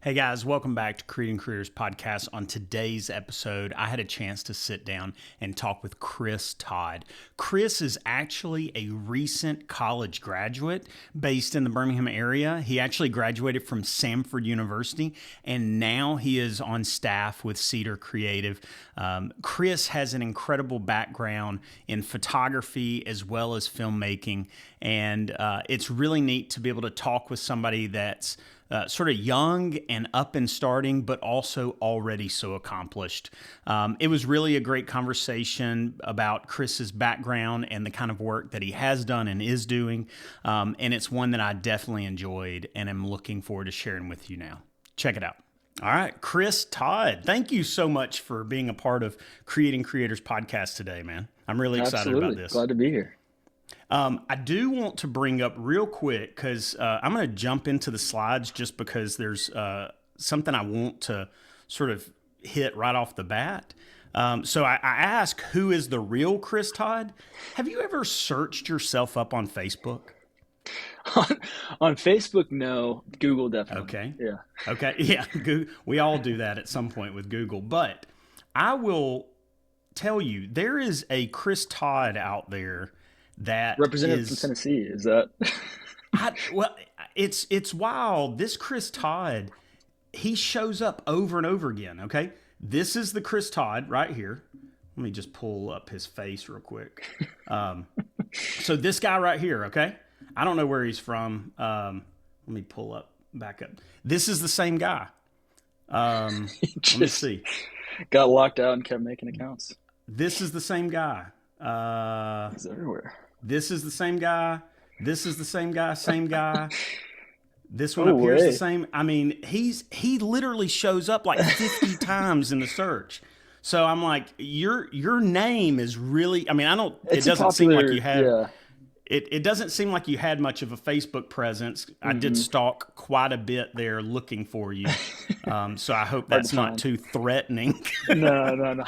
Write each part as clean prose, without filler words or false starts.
Hey guys, welcome back to Creating Careers Podcast. On today's episode, I had a chance to sit down and talk with Todd. Chris is actually a recent college graduate based in the Birmingham area. He actually graduated from Samford University, and now he is on staff with Cedar Creative. Chris has an incredible background in photography as well as filmmaking, and it's really neat to be able to talk with somebody that's sort of young and up and starting, but also already so accomplished. It was really a great conversation about Chris's background and the kind of work that he has done and is doing. And it's one that I definitely enjoyed and am looking forward to sharing with you now. Check it out. All right, Todd, thank you so much for being a part of Creating Creators Podcast today, man. I'm really excited about this. Glad to be here. I do want to bring up real quick because I'm going to jump into the slides just because there's something I want to sort of hit right off the bat. So I ask, who is the real Chris Todd? Have you ever searched yourself up on Facebook? On Facebook, no. Google, definitely. Okay. Yeah. Okay. Yeah. We all do that at some point with Google. But I will tell you, there is a Chris Todd out there that representative from Tennessee, is that? Well, it's wild. This Chris Todd, he shows up over and over again. Okay, this is the Chris Todd right here. Let me just pull up his face real quick. So this guy right here. Okay, I don't know where he's from. Let me pull up back up. This is the same guy. Let me see. Got locked out and kept making accounts. This is the same guy. He's everywhere. This is the same guy. This is the same guy. Same guy. This one up here is the same. I mean, he literally shows up like 50 times in the search. So I'm like, your name is really. I mean, it doesn't seem like you have. Yeah. It doesn't seem like you had much of a Facebook presence. Mm-hmm. I did stalk quite a bit there looking for you. So I hope that's not too threatening. No.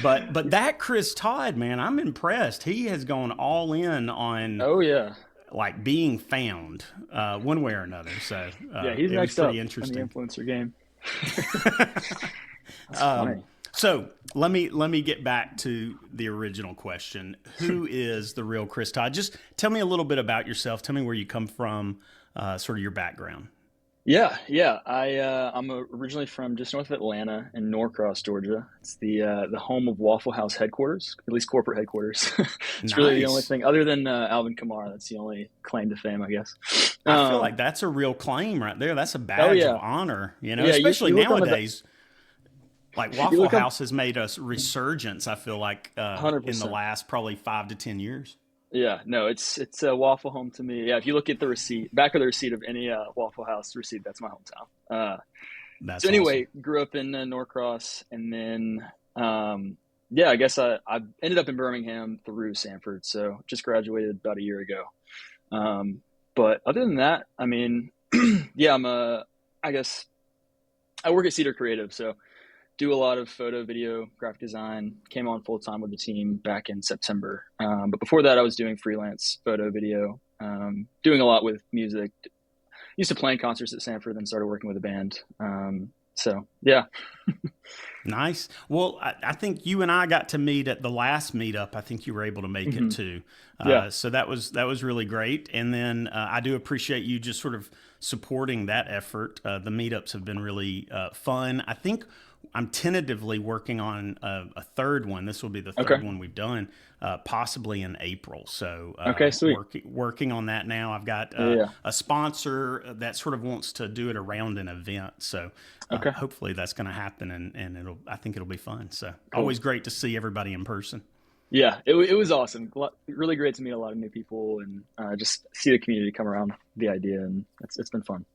But that Chris Todd, man, I'm impressed. He has gone all in on like being found one way or another. So yeah, he's next pretty up interesting. In the influencer game. That's funny. So let me get back to the original question. Who is the real Chris Todd? Just tell me a little bit about yourself. Tell me where you come from, sort of your background. Yeah. I'm originally from just north of Atlanta in Norcross, Georgia. It's the home of Waffle House headquarters, at least corporate headquarters. It's really the only thing other than Alvin Kamara. That's the only claim to fame, I guess. I feel like that's a real claim right there. That's a badge of honor, especially nowadays. Like Waffle House has made a resurgence, I feel like, in the last probably 5 to 10 years. Yeah, no, it's a Waffle Home to me. Yeah, if you look at the receipt, back of the receipt of any Waffle House receipt, that's my hometown. So anyway, awesome. Grew up in Norcross, and then, I guess I ended up in Birmingham through Samford, so just graduated about a year ago. But other than that, I mean, I guess I work at Cedar Creative, so do a lot of photo, video, graphic design, came on full time with the team back in September. But before that, I was doing freelance photo, video, doing a lot with music. Used to play in concerts at Samford, then started working with a band. So, yeah. Nice. Well, I think you and I got to meet at the last meetup. I think you were able to make it too. So that was really great. And then I do appreciate you just sort of supporting that effort. The meetups have been really fun. I think I'm tentatively working on a third one. This will be the third one we've done, possibly in April. So sweet. Working on that now. I've got a sponsor that sort of wants to do it around an event. So hopefully that's going to happen, and I think it'll be fun. So always great to see everybody in person. Yeah, it was awesome. Really great to meet a lot of new people and just see the community come around the idea, and it's been fun.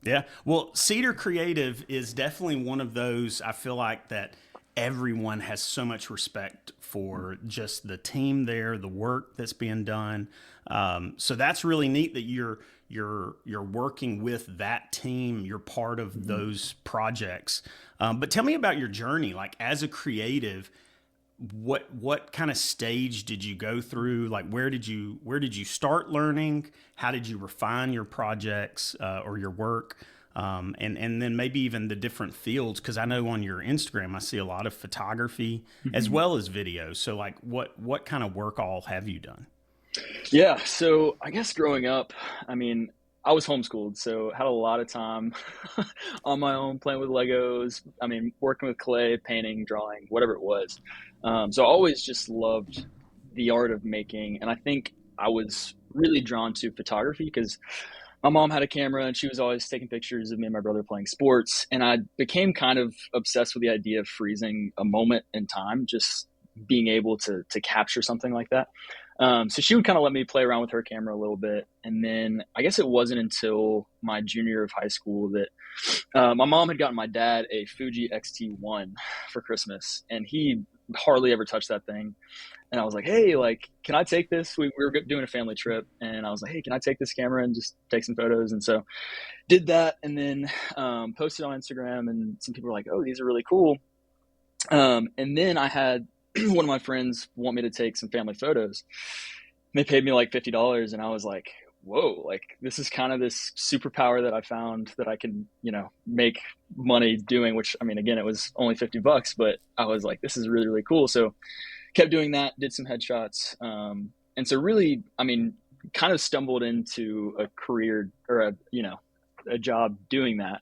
Yeah. Well, Cedar Creative is definitely one of those, I feel like, that everyone has so much respect for just the team there, the work that's being done. So that's really neat that you're working with that team. You're part of those projects. But tell me about your journey, like as a creative. What kind of stage did you go through? Like, where did you start learning? How did you refine your projects or your work? and then maybe even the different fields. Cause I know on your Instagram, I see a lot of photography as Mm-hmm. well as video. So like what kind of work all have you done? Yeah, so I guess growing up, I mean, I was homeschooled, so had a lot of time on my own playing with Legos. I mean, working with clay, painting, drawing, whatever it was. So I always just loved the art of making, and I think I was really drawn to photography because my mom had a camera and she was always taking pictures of me and my brother playing sports, and I became kind of obsessed with the idea of freezing a moment in time, just being able to capture something like that. So she would kind of let me play around with her camera a little bit. And then I guess it wasn't until my junior year of high school that my mom had gotten my dad a Fuji X-T1 for Christmas, and he hardly ever touched that thing. And I was like, hey, like, can I take this? We were doing a family trip, and I was like, hey, can I take this camera and just take some photos? And so did that, and then posted on Instagram, and some people were like, oh, these are really cool. And then I had one of my friends want me to take some family photos. They paid me like $50, and I was like, whoa, like this is kind of this superpower that I found that I can, make money doing, which I mean, again, it was only $50, but I was like, this is really, really cool. So kept doing that, did some headshots. And so really, I mean, kind of stumbled into a career or a job doing that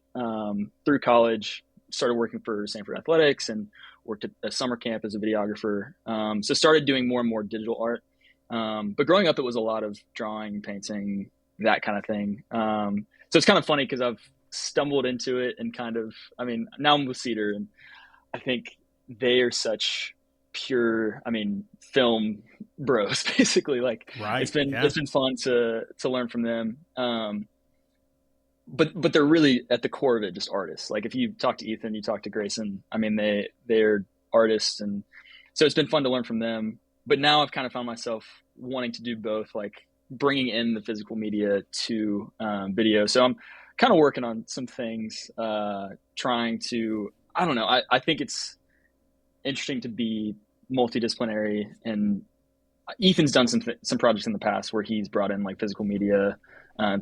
through college. Started working for Samford Athletics and worked at a summer camp as a videographer. So started doing more and more digital art. But growing up, it was a lot of drawing, painting, that kind of thing. So it's kind of funny because I've stumbled into it and kind of, I mean, now I'm with Cedar, and I think they are such pure, I mean, film bros, basically. Like Right. it's been fun to learn from them. But they're really at the core of it just artists. Like if you talk to Ethan, you talk to Grayson, I mean they're artists, and so it's been fun to learn from them. But now I've kind of found myself wanting to do both, like bringing in the physical media to video. So I'm kind of working on some things, trying to, I don't know, I think it's interesting to be multidisciplinary, and Ethan's done some projects in the past where he's brought in like physical media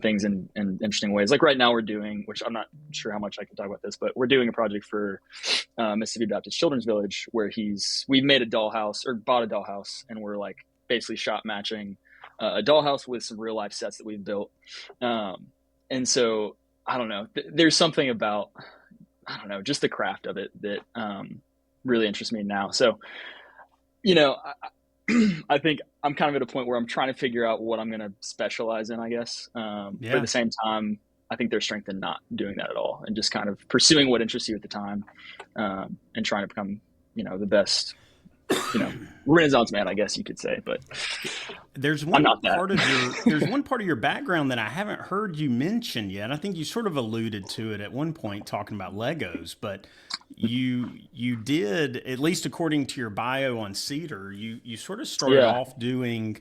things in interesting ways. Like right now we're doing, which I'm not sure how much I can talk about this, but we're doing a project for Mississippi Baptist Children's Village where we've made a dollhouse or bought a dollhouse, and we're like basically shot matching a dollhouse with some real life sets that we've built. And so I don't know, there's something about, I don't know, just the craft of it that really interests me now. So, I think I'm kind of at a point where I'm trying to figure out what I'm going to specialize in, I guess. But at the same time, I think there's strength in not doing that at all and just kind of pursuing what interests you at the time, and trying to become, the best, Renaissance man, I guess you could say. But there's one part of your background that I haven't heard you mention yet. I think you sort of alluded to it at one point talking about Legos, but you did, at least according to your bio on Cedar, you sort of started off doing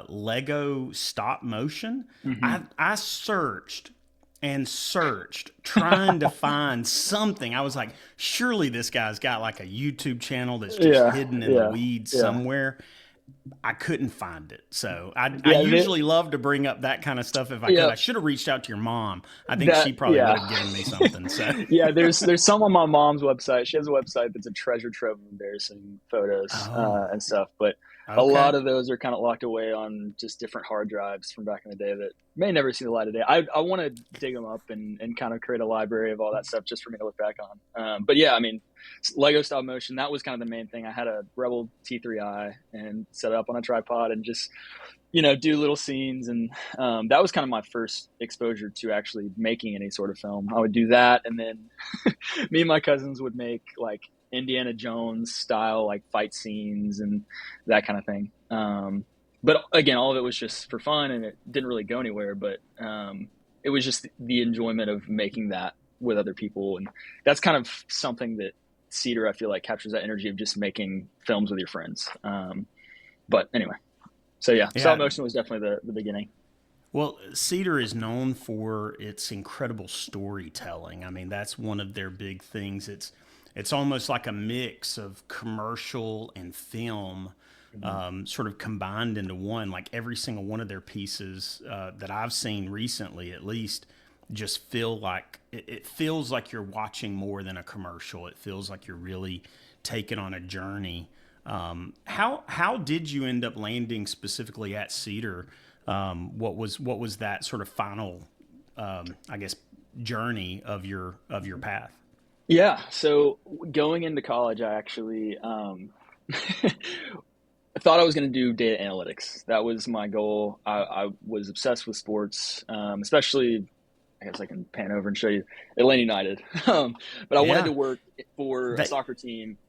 Lego stop motion. Mm-hmm. I searched and searched trying to find something. I was like, surely this guy's got like a YouTube channel that's just hidden in the weeds somewhere. I couldn't find it. So I usually love to bring up that kind of stuff if I could. I should have reached out to your mom. I think she probably would have given me something. So there's some on my mom's website. She has a website that's a treasure trove of embarrassing photos and stuff. But a lot of those are kind of locked away on just different hard drives from back in the day that may never see the light of day. I want to dig them up and kind of create a library of all that stuff just for me to look back on. But yeah, I mean, Lego stop motion, that was kind of the main thing. I had a Rebel T3i and set it up on a tripod and just, do little scenes. And that was kind of my first exposure to actually making any sort of film. I would do that. And then me and my cousins would make like Indiana Jones style, like fight scenes and that kind of thing. But again, all of it was just for fun and it didn't really go anywhere, but it was just the enjoyment of making that with other people. And that's kind of something that Cedar, I feel like, captures that energy of just making films with your friends. But anyway, so stop motion was definitely the beginning. Well, Cedar is known for its incredible storytelling. I mean, that's one of their big things. It's almost like a mix of commercial and film, sort of combined into one. Like every single one of their pieces that I've seen recently, at least, just feel like it feels like you're watching more than a commercial. It feels like you're really taken on a journey. How did you end up landing specifically at Cedar? What was that sort of final, I guess, journey of your path? Yeah. So going into college, I actually I thought I was going to do data analytics. That was my goal. I was obsessed with sports, especially. I guess I can pan over and show you Atlanta United. But I wanted to Yeah, work for a they soccer team.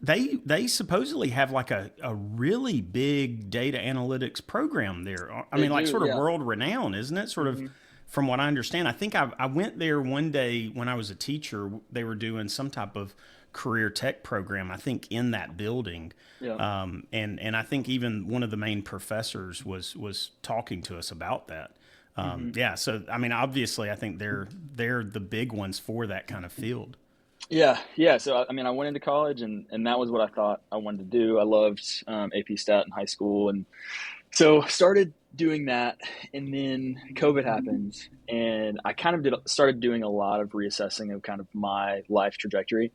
they supposedly have like a really big data analytics program there. I They mean, like do, sort of yeah. world renowned, isn't it? Sort of, Hmm. from what I understand. I think I went there one day when I was a teacher. They were doing some type of career tech program, I think, in that building. Yeah. And I think even one of the main professors was talking to us about that. Hmm. Yeah, so I mean, obviously, I think they're the big ones for that kind of field. Yeah, yeah. So I mean, I went into college, and that was what I thought I wanted to do. I loved AP Stat in high school, and so started doing that. And then COVID happened, and I kind of started doing a lot of reassessing of kind of my life trajectory.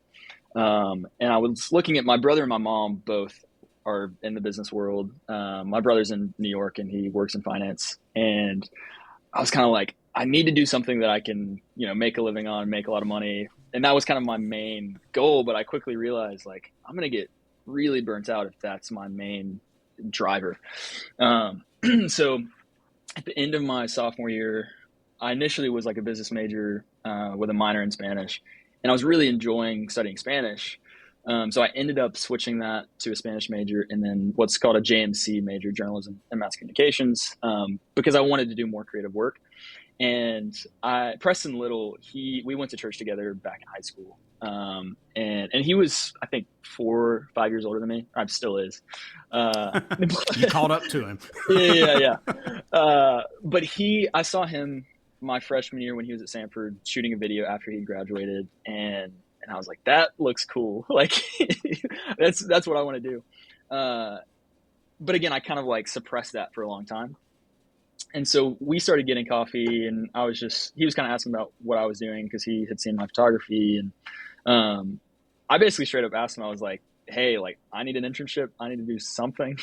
And I was looking at my brother and my mom both are in the business world. My brother's in New York, and he works in finance, and I was kind of like, I need to do something that I can, make a living on, make a lot of money. And that was kind of my main goal. But I quickly realized, like, I'm going to get really burnt out if that's my main driver. Um, so at the end of my sophomore year, I initially was like a business major with a minor in Spanish. And I was really enjoying studying Spanish. So I ended up switching that to a Spanish major and then what's called a JMC major, journalism and mass communications, because I wanted to do more creative work. And Preston Little, we went to church together back in high school. And he was, I think, 4 or 5 years older than me. I still is. You caught up to him. Yeah. But I saw him my freshman year when he was at Samford shooting a video after he graduated, and I was like, that looks cool. Like, that's what I want to do. Uh, but again, I kind of like suppressed that for a long time. And so we started getting coffee, and he was kind of asking about what I was doing because he had seen my photography. And I basically straight up asked him, I was like, hey, like, I need an internship. I need to do something.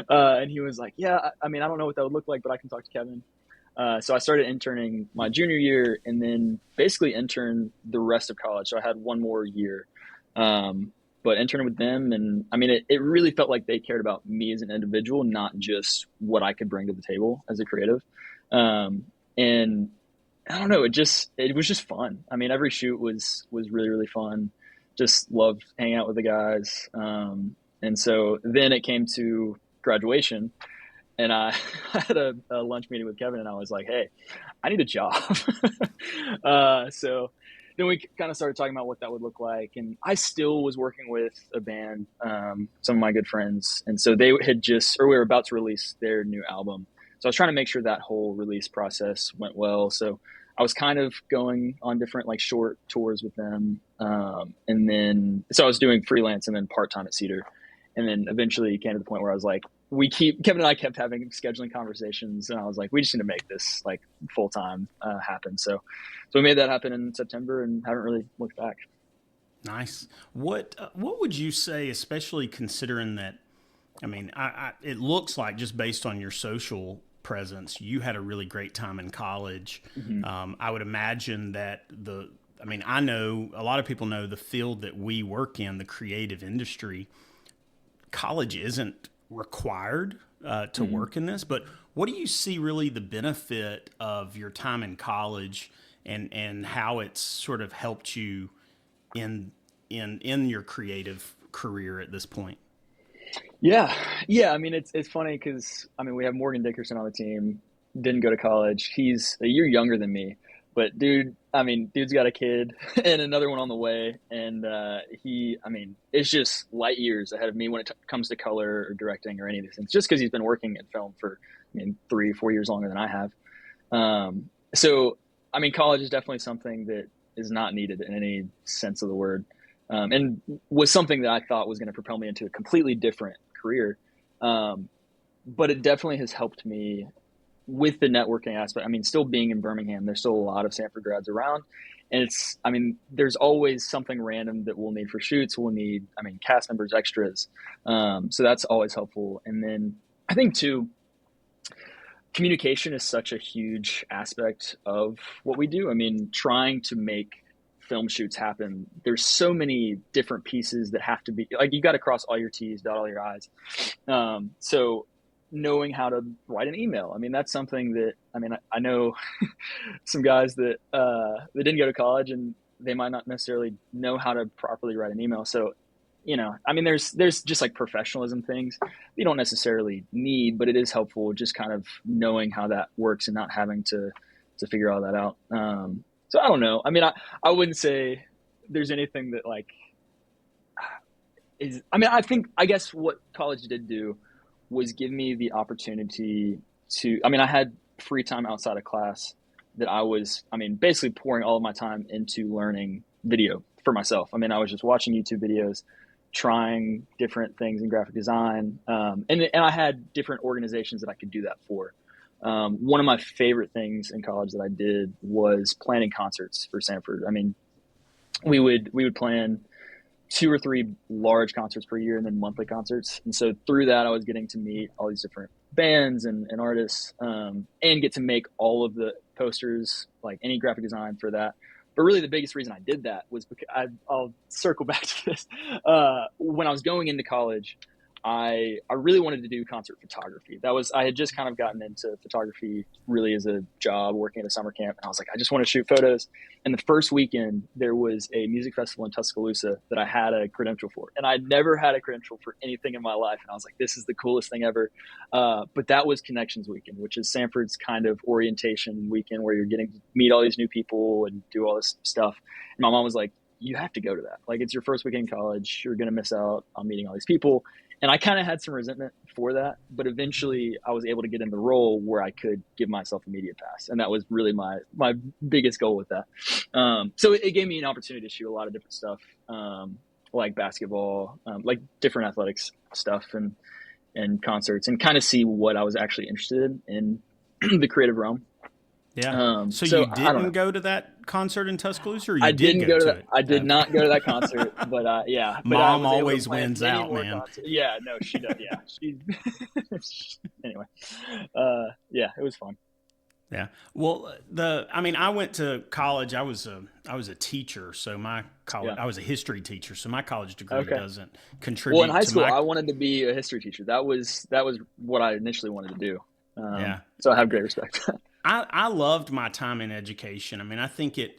And he was like, yeah, I mean, I don't know what that would look like, but I can talk to Kevin. So I started interning my junior year and then basically interned the rest of college. So I had one more year, but interning with them. And I mean, it really felt like they cared about me as an individual, not just what I could bring to the table as a creative. And I don't know, it was just fun. I mean, every shoot was really, really fun. Just loved hanging out with the guys. And so then it came to graduation, and I had a lunch meeting with Kevin, and I was like, "Hey, I need a job." So then we kind of started talking about what that would look like, and I still was working with a band, some of my good friends, and so they had or we were about to release their new album. So I was trying to make sure that whole release process went well. So I was kind of going on different like short tours with them, and then so I was doing freelance and then part time at Cedar, and then eventually came to the point where I was like, Kevin and I kept having scheduling conversations, and I was like, we just need to make this like full time happen. So we made that happen in September and haven't really looked back. Nice. What would you say, especially considering that? I mean, it looks like just based on your social presence, you had a really great time in college. Hmm. I would imagine that I mean, I know a lot of people know the field that we work in, the creative industry. College isn't required to Hmm. work in this, but what do you see really the benefit of your time in college, and how it's sort of helped you in in your creative career at this point? Yeah, yeah. I mean, it's funny because I mean we have Morgan Dickerson on the team. Didn't go to college. He's a year younger than me, but dude's got a kid and another one on the way, and I mean, it's just light years ahead of me when it comes to color or directing or any of these things. Just because he's been working in film for, I mean, 3 or 4 years longer than I have. So I mean, college is definitely something that is not needed in any sense of the word, and was something that I thought was going to propel me into a completely different career. Um, but it definitely has helped me with the networking aspect, I mean, still being in Birmingham, there's still a lot of Samford grads around. And I mean, there's always something random that we'll need for shoots. We'll need, I mean, cast members, extras. So that's always helpful. And then I think too, communication is such a huge aspect of what we do. I mean, trying to make film shoots happen, there's so many different pieces that have to be, like, you got to cross all your T's, dot all your I's. So knowing how to write an email, I mean, that's something that, I mean, I know some guys that didn't go to college, and they might not necessarily know how to properly write an email. So, you know, I mean, there's just like professionalism things you don't necessarily need, but it is helpful just kind of knowing how that works and not having to figure all that out. So I don't know. I mean, I wouldn't say there's anything that like is, I mean, I guess what college did do was give me the opportunity to, I mean, I had free time outside of class that I was, I mean, basically pouring all of my time into learning video for myself. I mean, I was just watching YouTube videos, trying different things in graphic design. And I had different organizations that I could do that for. One of my favorite things in college that I did was planning concerts for Samford. I mean, we would plan 2 or 3 large concerts per year and then monthly concerts. And so through that, I was getting to meet all these different bands and artists, and get to make all of the posters, like any graphic design for that. But really the biggest reason I did that was because I'll circle back to this. When I was going into college, I really wanted to do concert photography. I had just kind of gotten into photography really as a job, working at a summer camp. And I was like, I just want to shoot photos. And the first weekend there was a music festival in Tuscaloosa that I had a credential for. And I'd never had a credential for anything in my life. And I was like, this is the coolest thing ever. But that was Connections Weekend, which is Samford's kind of orientation weekend where you're getting to meet all these new people and do all this stuff. And my mom was like, you have to go to that. Like, it's your first weekend in college. You're going to miss out on meeting all these people. And I kind of had some resentment for that, but eventually I was able to get in the role where I could give myself a media pass. And that was really my biggest goal with that. So it gave me an opportunity to shoot a lot of different stuff, like basketball, like different athletics stuff and concerts, and kind of see what I was actually interested in the creative realm. Yeah. So you didn't go to that concert in Tuscaloosa, or you didn't go to it? I did not go to that concert, but yeah. But Mom always wins out, man. Concerts. Yeah, no, she does. Yeah, she. Anyway, yeah, it was fun. Yeah. Well, I mean, I went to college. I was a teacher, so my college. I was a history teacher, so my college degree doesn't contribute. Well, in high school, I wanted to be a history teacher. That was what I initially wanted to do. So I have great respect. I loved my time in education. I mean, I think it,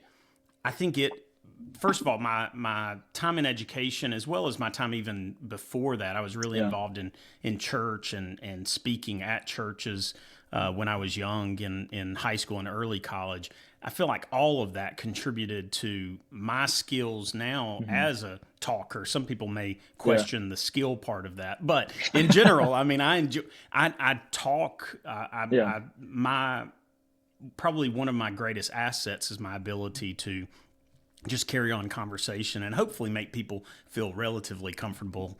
first of all, my time in education, as well as my time even before that, I was really involved in church and speaking at churches when I was young in high school and early college. I feel like all of that contributed to my skills now as a talker. Some people may question the skill part of that, but in general, I mean, I talk, probably one of my greatest assets is my ability to just carry on conversation and hopefully make people feel relatively comfortable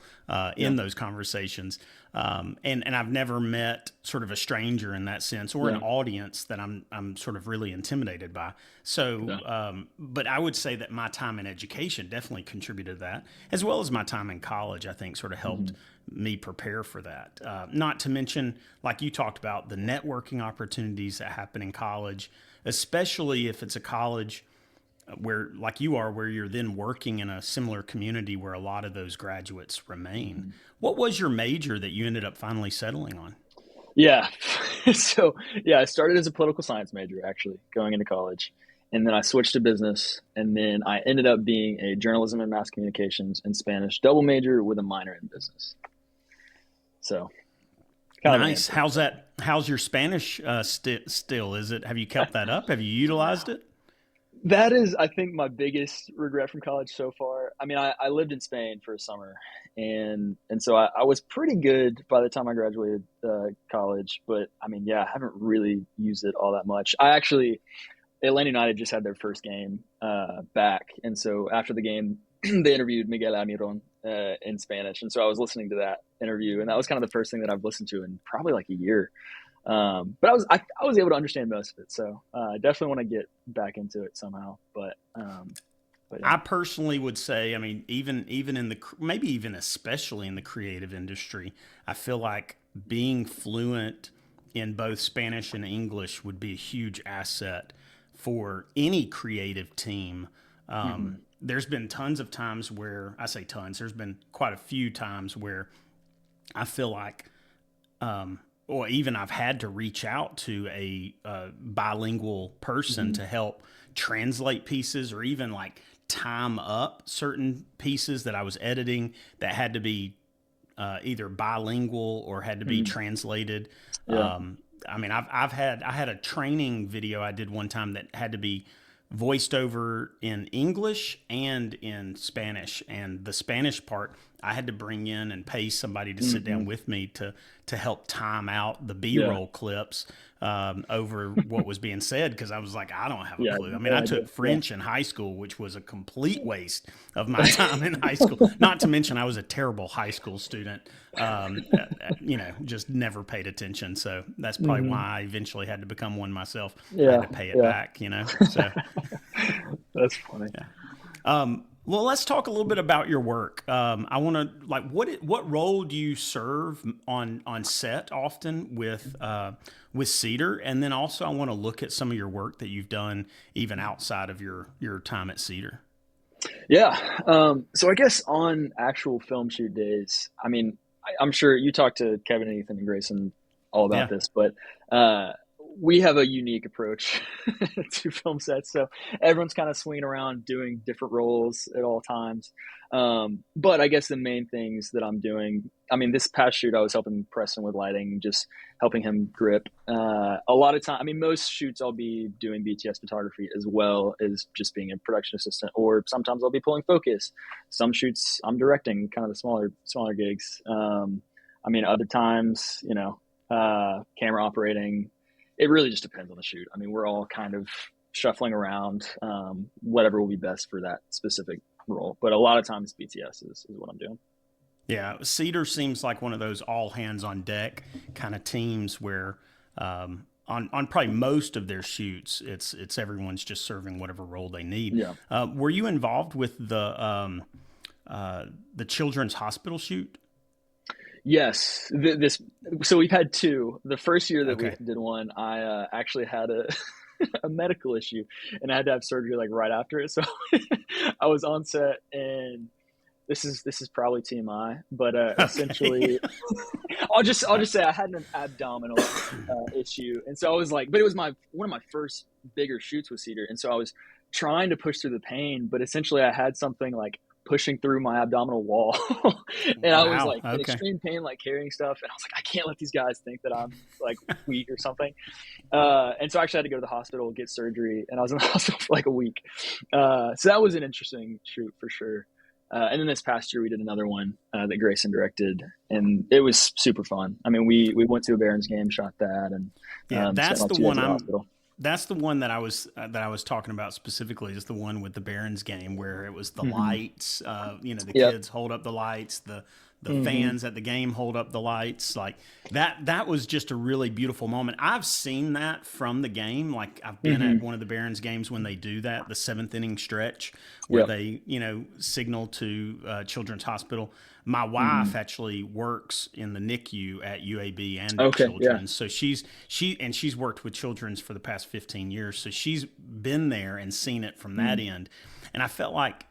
in those conversations. And I've never met sort of a stranger in that sense, or an audience that I'm sort of really intimidated by. So, but I would say that my time in education definitely contributed to that, as well as my time in college, I think sort of helped me prepare for that. Not to mention, like you talked about, the networking opportunities that happen in college, especially if it's a college where, like you are, where you're then working in a similar community where a lot of those graduates remain. What was your major that you ended up finally settling on? Yeah. So, I started as a political science major, actually, going into college. And then I switched to business. And then I ended up being a journalism and mass communications and Spanish double major with a minor in business. So, nice. How's your Spanish still? Have you kept that up? Have you utilized it? That is, I think, my biggest regret from college so far. I mean, I lived in Spain for a summer, and so I was pretty good by the time I graduated college. But I mean, I haven't really used it all that much. Atlanta United just had their first game back, and so after the game, they interviewed Miguel Almiron in Spanish, and so I was listening to that interview, and that was kind of the first thing that I've listened to in probably like a year. But I was able to understand most of it. So I definitely want to get back into it somehow. But yeah. I personally would say, I mean, even in the maybe even especially in the creative industry, I feel like being fluent in both Spanish and English would be a huge asset for any creative team. There's been tons of times where I say tons. There's been quite a few times where I feel like, or even I've had to reach out to a bilingual person to help translate pieces, or even like time up certain pieces that I was editing that had to be either bilingual or had to be translated. Yeah. I mean, I had a training video I did one time that had to be voiced over in English and in Spanish, and the Spanish part I had to bring in and pay somebody to sit down with me to help time out the B-roll clips over what was being said, because I was like, I don't have a clue. I mean, I took French in high school, which was a complete waste of my time in high school. Not to mention I was a terrible high school student, just never paid attention. So that's probably why I eventually had to become one myself. I had to pay it back, So that's funny. Yeah. Well, let's talk a little bit about your work. I want to what role do you serve on set often with Cedar, and then also I want to look at some of your work that you've done even outside of your time at Cedar. Yeah. So I guess on actual film shoot days, I mean, I'm sure you talked to Kevin and Ethan and Grayson all about this, but we have a unique approach to film sets. So everyone's kind of swinging around doing different roles at all times. But I guess the main things that I'm doing, I mean, this past shoot, I was helping Preston with lighting, just helping him grip. A lot of time, I mean, most shoots I'll be doing BTS photography as well as just being a production assistant, or sometimes I'll be pulling focus. Some shoots I'm directing, kind of the smaller gigs. I mean, other times, camera operating. It really just depends on the shoot. I mean, we're all kind of shuffling around, whatever will be best for that specific role. But a lot of times BTS is what I'm doing. Yeah, Cedar seems like one of those all hands on deck kind of teams where on probably most of their shoots, it's everyone's just serving whatever role they need. Yeah. Were you involved with the Children's Hospital shoot? Yes. So we've had two. The first year that we did one, I actually had a medical issue, and I had to have surgery like right after it. So I was on set, and this is probably TMI, but essentially, I'll just say I had an abdominal issue, and so I was like, but it was one of my first bigger shoots with Cedar, and so I was trying to push through the pain, but essentially I had something like pushing through my abdominal wall and I was like in extreme pain, like carrying stuff, and I was like, I can't let these guys think that I'm like weak or something, and so I actually had to go to the hospital, get surgery, and I was in the hospital for like a week. So that was an interesting shoot for sure. And then this past year we did another one that Grayson directed, and it was super fun. I mean, we went to a Barons game, shot that, and that's the one That's the one that I was talking about specifically, is the one with the Barons game where it was the lights, the kids hold up the lights, the fans at the game hold up the lights. Like that was just a really beautiful moment. I've seen that from the game. Like I've been at one of the Barons games when they do that, the 7th inning stretch where they, signal to Children's Hospital. My wife actually works in the NICU at UAB and at Children's. So she's worked with Children's for the past 15 years. So she's been there and seen it from that end. And I felt like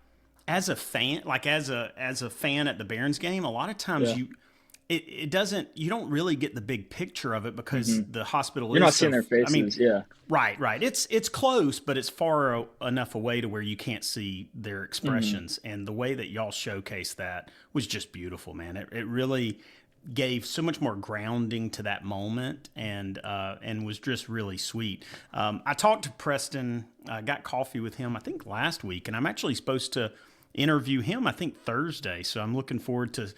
as a fan, as a fan at the Barons game, a lot of times you don't really get the big picture of it because the hospital you're not seeing their faces. Right. It's close, but it's far enough away to where you can't see their expressions. And the way that y'all showcased that was just beautiful, man. It really gave so much more grounding to that moment, and was just really sweet. I talked to Preston, got coffee with him, I think last week, and I'm actually supposed to interview him, I think Thursday. So I'm looking forward to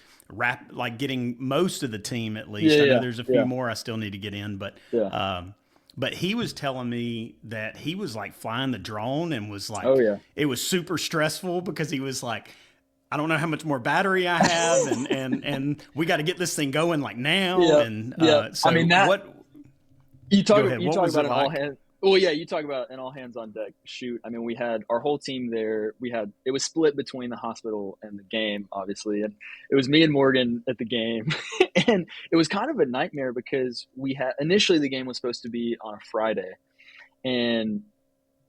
getting most of the team at least. I know there's a few more I still need to get in, but he was telling me that he was like flying the drone and was like, it was super stressful because he was like, I don't know how much more battery I have, and we got to get this thing going like now. So I mean Go ahead. You What talk was about it an all like? hands. Well, yeah, you talk about an all hands on deck shoot. I mean, we had our whole team there. It was split between the hospital and the game, obviously, and it was me and Morgan at the game, and it was kind of a nightmare because we had initially the game was supposed to be on a Friday, and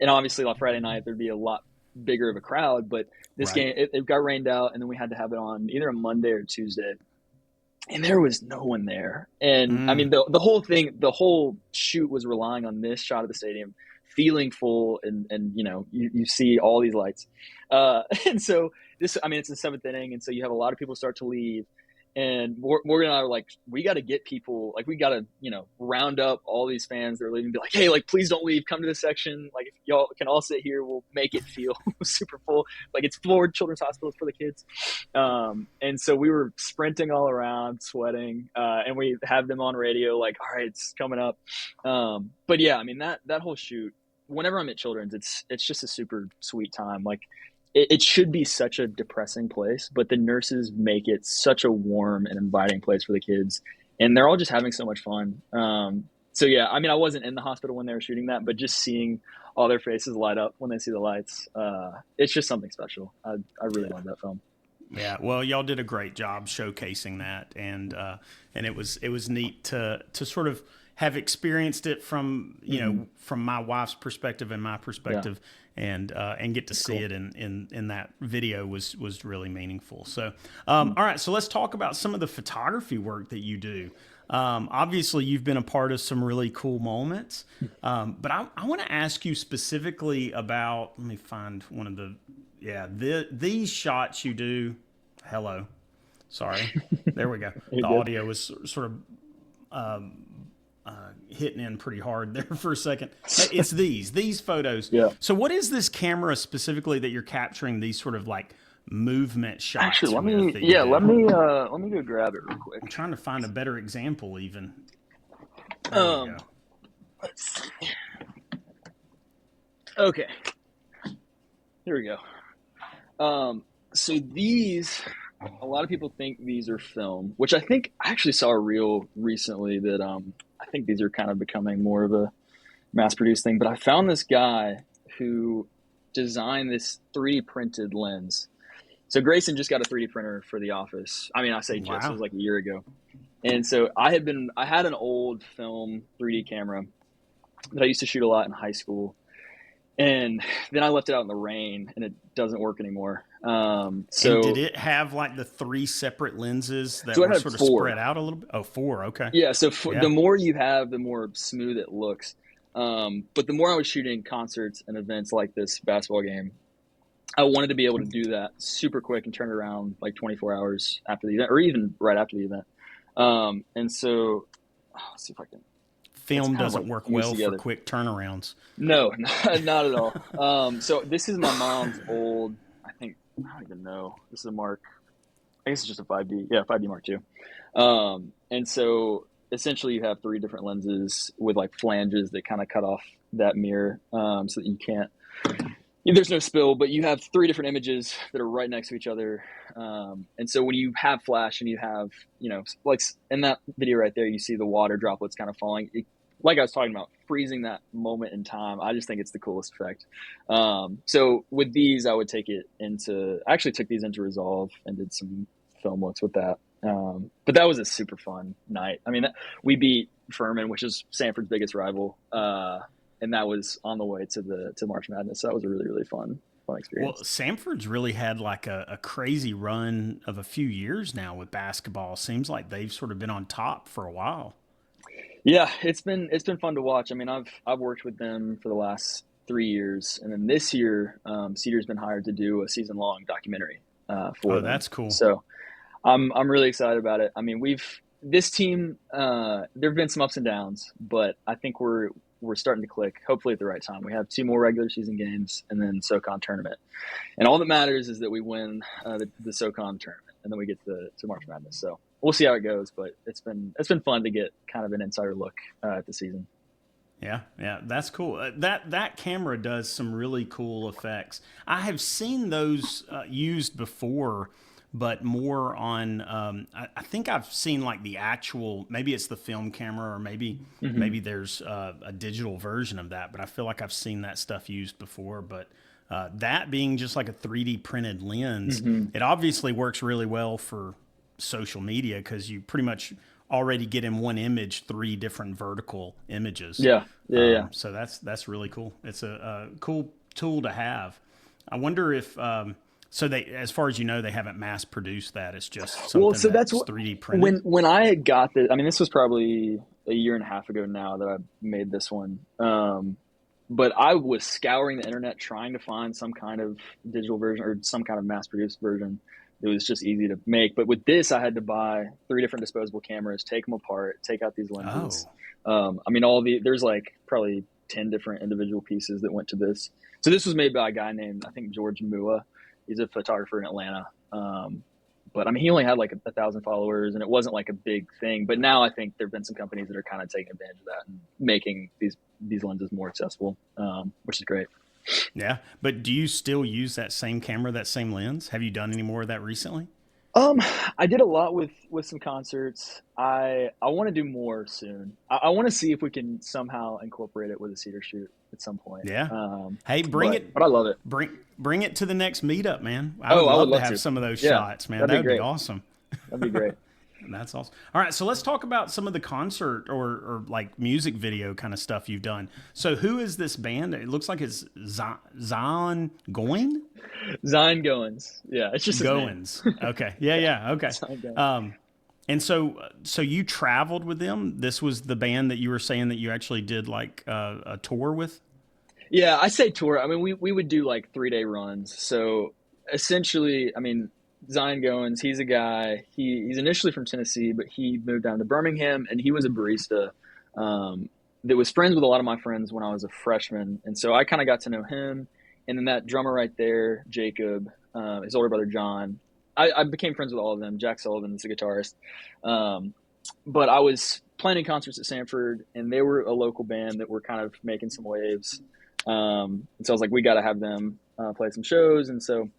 obviously on Friday night there'd be a lot bigger of a crowd, but this Right. game it got rained out, and then we had to have it on either a Monday or Tuesday, and there was no one there. And I Mm. mean, the whole shoot was relying on this shot of the stadium feeling full, and you see all these lights, and so this, I mean, it's the seventh inning, and so you have a lot of people start to leave. And Morgan and I were like, we got to get people, like, we got to, round up all these fans that are leaving, be like, hey, like, please don't leave. Come to this section. Like, if y'all can all sit here, we'll make it feel super full. Like, it's for Children's Hospitals for the kids. And so we were sprinting all around, sweating, and we have them on radio, like, all right, it's coming up. But yeah, I mean, that whole shoot, whenever I'm at Children's, it's just a super sweet time. Like, it should be such a depressing place, but the nurses make it such a warm and inviting place for the kids, and they're all just having so much fun. So yeah, I mean, I wasn't in the hospital when they were shooting that, but just seeing all their faces light up when they see the lights, it's just something special. I really love that film. Yeah, well, y'all did a great job showcasing that, and it was neat to sort of have experienced it from from my wife's perspective and my perspective, and get to see it in that video was really meaningful. So, all right, so let's talk about some of the photography work that you do. Obviously, you've been a part of some really cool moments, but I want to ask you specifically about. Let me find one of the. Yeah, these shots you do. Hello, sorry. There we go. The audio was sort of hitting in pretty hard there for a second. It's these photos. Yeah. So, what is this camera specifically that you're capturing these sort of like movement shots? Actually, let me go grab it real quick. I'm trying to find a better example, even. There we go. Let's see. Okay. Here we go. So these, a lot of people think these are film, which I actually saw a reel recently that I think these are kind of becoming more of a mass-produced thing. But I found this guy who designed this 3D printed lens. So Grayson just got a 3D printer for the office. I mean, I say just, it was like a year ago. And so I had an old film 3D camera that I used to shoot a lot in high school. And then I left it out in the rain, and it doesn't work anymore. And did it have like the 3 separate lenses that were sort of 4. spread out a little bit? Oh, 4. Okay. Yeah. So the more you have, the more smooth it looks. But the more I was shooting concerts and events like this basketball game, I wanted to be able to do that super quick and turn it around like 24 hours after the event, or even right after the event. And so let's see if I can. Film doesn't work well for quick turnarounds. No, not at all. So this is my mom's old, I don't even know. This is a Mark, I guess it's just a 5D. Yeah, 5D Mark II. And so essentially you have 3 different lenses with like flanges that kind of cut off that mirror, so that you can't, there's no spill, but you have 3 different images that are right next to each other. And so when you have flash and you have, like in that video right there, you see the water droplets kind of falling. Like I was talking about, freezing that moment in time. I just think it's the coolest effect. So with these, I would I actually took these into Resolve and did some film looks with that. But that was a super fun night. I mean, we beat Furman, which is Samford's biggest rival. And that was on the way to March Madness. So that was a really, really fun experience. Well, Samford's really had like a crazy run of a few years now with basketball. Seems like they've sort of been on top for a while. Yeah, it's been fun to watch. I mean, I've worked with them for the last 3 years, and then this year, Cedar's been hired to do a season-long documentary for them. That's cool. So I'm really excited about it. I mean, this team, there've been some ups and downs, but I think we're starting to click, hopefully at the right time. We have 2 more regular season games and then SoCon tournament. And all that matters is that we win the SoCon tournament, and then we get to March Madness. So we'll see how it goes, but it's been fun to get kind of an insider look at the season. Yeah, that's cool. That camera does some really cool effects. I have seen those used before but more on, I think I've seen like the actual, maybe it's the film camera or maybe there's a digital version of that, but I feel like I've seen that stuff used before. But that being just like a 3D printed lens, it obviously works really well for social media because you pretty much already get in one image 3 different vertical images. Yeah. So that's really cool. It's a cool tool to have. I wonder if so they, as far as you know, they haven't mass produced that. It's just something So that's what 3D printed. when I got this, I mean, this was probably a year and a half ago now that I made this one. But I was scouring the internet trying to find some kind of digital version or some kind of mass produced version. It was just easy to make. But with this, I had to buy 3 different disposable cameras, take them apart, take out these lenses. I mean, there's like probably 10 different individual pieces that went to this. So this was made by a guy named, I think, George Mua. He's a photographer in Atlanta. But I mean, he only had like 1,000 followers and it wasn't like a big thing. But now I think there've been some companies that are kind of taking advantage of that and making these lenses more accessible, which is great. Yeah. But do you still use that same camera, that same lens? Have you done any more of that recently? I did a lot with some concerts. I want to do more soon. I want to see if we can somehow incorporate it with a Cedar shoot at some point. Yeah. Hey, bring it. But I love it. Bring it to the next meetup, man. I would love to have some of those shots, man. That'd be awesome. That'd be great. That's awesome. All right, so let's talk about some of the concert or like music video kind of stuff you've done. So who is this band? It looks like it's Zion Goin? Zion Goins. Yeah, it's just Goins. Okay. Yeah. Okay. And so you traveled with them. This was the band that you were saying that you actually did like a tour with. Yeah, I say tour. I mean, we would do like 3-day runs. So essentially, I mean, Zion Goins, he's a guy, he's initially from Tennessee, but he moved down to Birmingham and he was a barista that was friends with a lot of my friends when I was a freshman. And so I kind of got to know him. And then that drummer right there, Jacob, his older brother, John, I became friends with all of them. Jack Sullivan is the guitarist. But I was playing concerts at Samford and they were a local band that were kind of making some waves. And so I was like, we got to have them play some shows. And so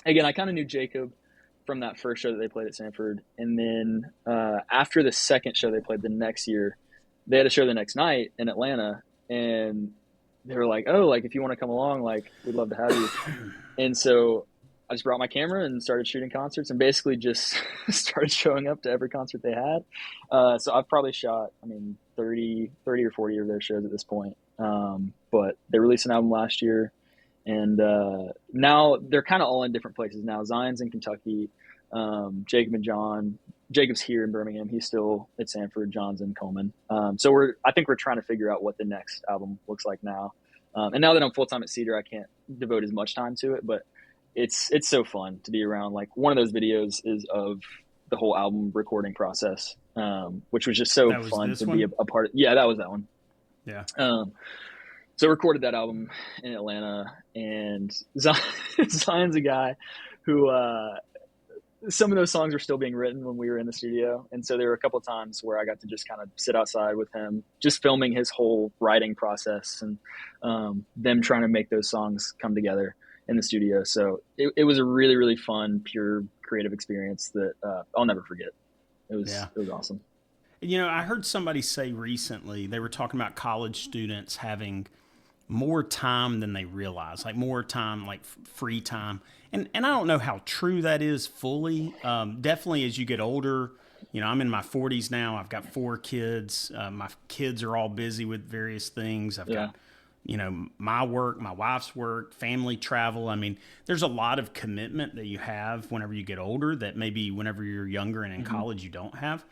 again, I kind of knew Jacob from that first show that they played at Samford. And then after the second show they played the next year, they had a show the next night in Atlanta. And they were like, oh, like if you want to come along, like we'd love to have you. And so I just brought my camera and started shooting concerts and basically just started showing up to every concert they had. So I've probably shot, 30 or 40 of their shows at this point. But they released an album last year. And now they're kind of all in different places now. Zion's in Kentucky. Jacob and John. Jacob's here in Birmingham. He's still at Samford. John's in Coleman. So I think we're trying to figure out what the next album looks like now. And now that I'm full time at Cedar, I can't devote as much time to it. But it's so fun to be around. Like one of those videos is of the whole album recording process, which was just so fun to be a part of. Yeah, that was that one. Yeah. So I recorded that album in Atlanta, and Zion's a guy who some of those songs were still being written when we were in the studio. And so there were a couple of times where I got to just kind of sit outside with him, just filming his whole writing process and them trying to make those songs come together in the studio. So it was a really, really fun, pure creative experience that I'll never forget. It was awesome. You know, I heard somebody say recently, they were talking about college students having more time than they realize, like more time, like free time. And I don't know how true that is fully. Definitely as you get older, you know, I'm in my 40s now. I've got 4 kids. My kids are all busy with various things. I've got, you know, my work, my wife's work, family travel. I mean, there's a lot of commitment that you have whenever you get older that maybe whenever you're younger and in college you don't have.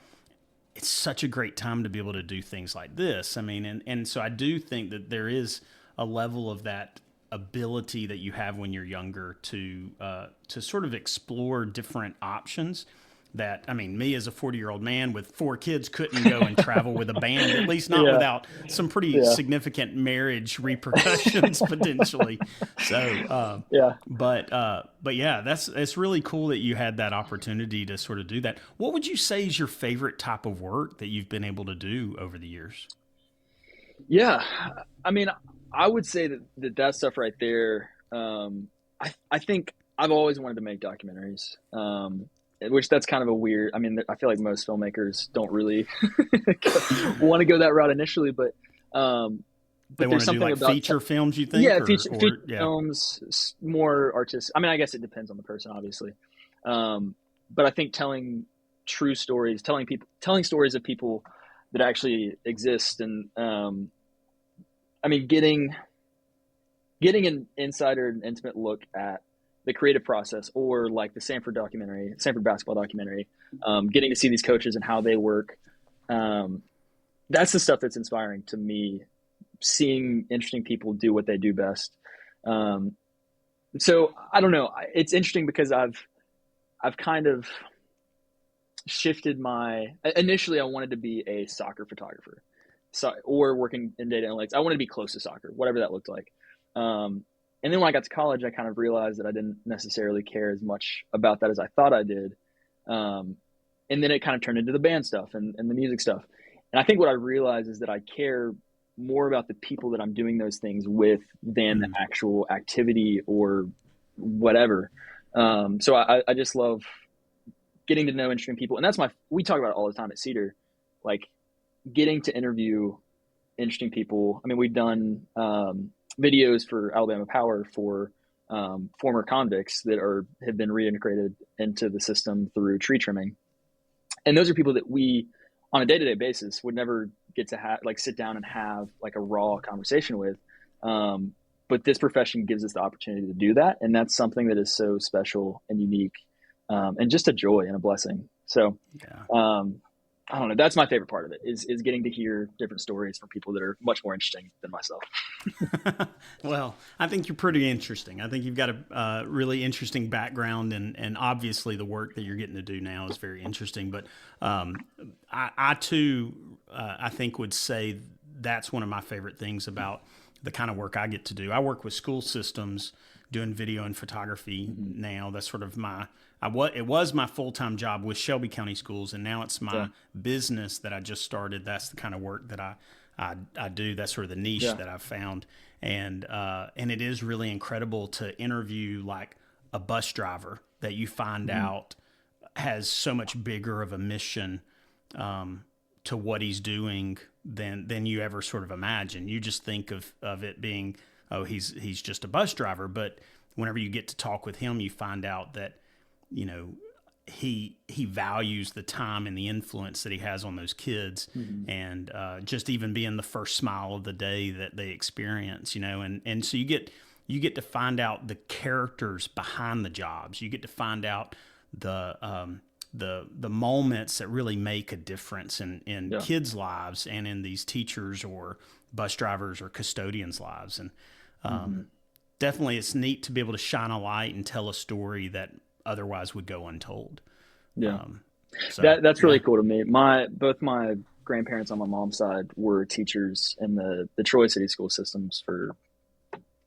It's such a great time to be able to do things like this. I mean, and so I do think that there is a level of that ability that you have when you're younger to sort of explore different options that, I mean, me as a 40-year-old man with 4 kids couldn't go and travel with a band, at least not without some pretty significant marriage repercussions potentially. So, but yeah, it's really cool that you had that opportunity to sort of do that. What would you say is your favorite type of work that you've been able to do over the years? Yeah, I mean, I would say that stuff right there, I think I've always wanted to make documentaries, which that's kind of a weird. I mean, I feel like most filmmakers don't really want to go that route initially, They but want there's to do something like about feature films, you think, yeah, or feature yeah. films, more artistic. I mean, I guess it depends on the person, obviously, but I think telling true stories, telling stories of people that actually exist, and I mean, getting an insider and intimate look at the creative process, or like the Samford basketball documentary, getting to see these coaches and how they work. That's the stuff that's inspiring to me, seeing interesting people do what they do best. So I don't know. It's interesting because I've kind of shifted initially I wanted to be a soccer photographer, or working in data analytics. I wanted to be close to soccer, whatever that looked like. And then when I got to college, I kind of realized that I didn't necessarily care as much about that as I thought I did. And then it kind of turned into the band stuff and the music stuff. And I think what I realized is that I care more about the people that I'm doing those things with than the actual activity or whatever. So I just love getting to know interesting people. And we talk about it all the time at Cedar, like getting to interview interesting people. I mean, we've done videos for Alabama Power for former convicts that have been reintegrated into the system through tree trimming. And those are people that we, on a day-to-day basis, would never get to sit down and have like a raw conversation with. But this profession gives us the opportunity to do that. And that's something that is so special and unique, and just a joy and a blessing. So, yeah. I don't know. That's my favorite part of it is getting to hear different stories from people that are much more interesting than myself. Well, I think you're pretty interesting. I think you've got a really interesting background, and obviously the work that you're getting to do now is very interesting. But I too, I think would say that's one of my favorite things about the kind of work I get to do. I work with school systems doing video and photography now. That's sort of it was my full-time job with Shelby County Schools, and now it's my business that I just started. That's the kind of work that I do. That's sort of the niche that I've found. And it is really incredible to interview like a bus driver that you find out has so much bigger of a mission to what he's doing than you ever sort of imagine. You just think of it being, oh, he's just a bus driver. But whenever you get to talk with him, you find out that, you know, he values the time and the influence that he has on those kids, and just even being the first smile of the day that they experience, you know, and so you get to find out the characters behind the jobs. You get to find out the moments that really make a difference in kids' lives and in these teachers or bus drivers or custodians' lives. And definitely it's neat to be able to shine a light and tell a story that otherwise would go untold. Yeah. That's really cool to me. Both my grandparents on my mom's side were teachers in the Troy City school systems for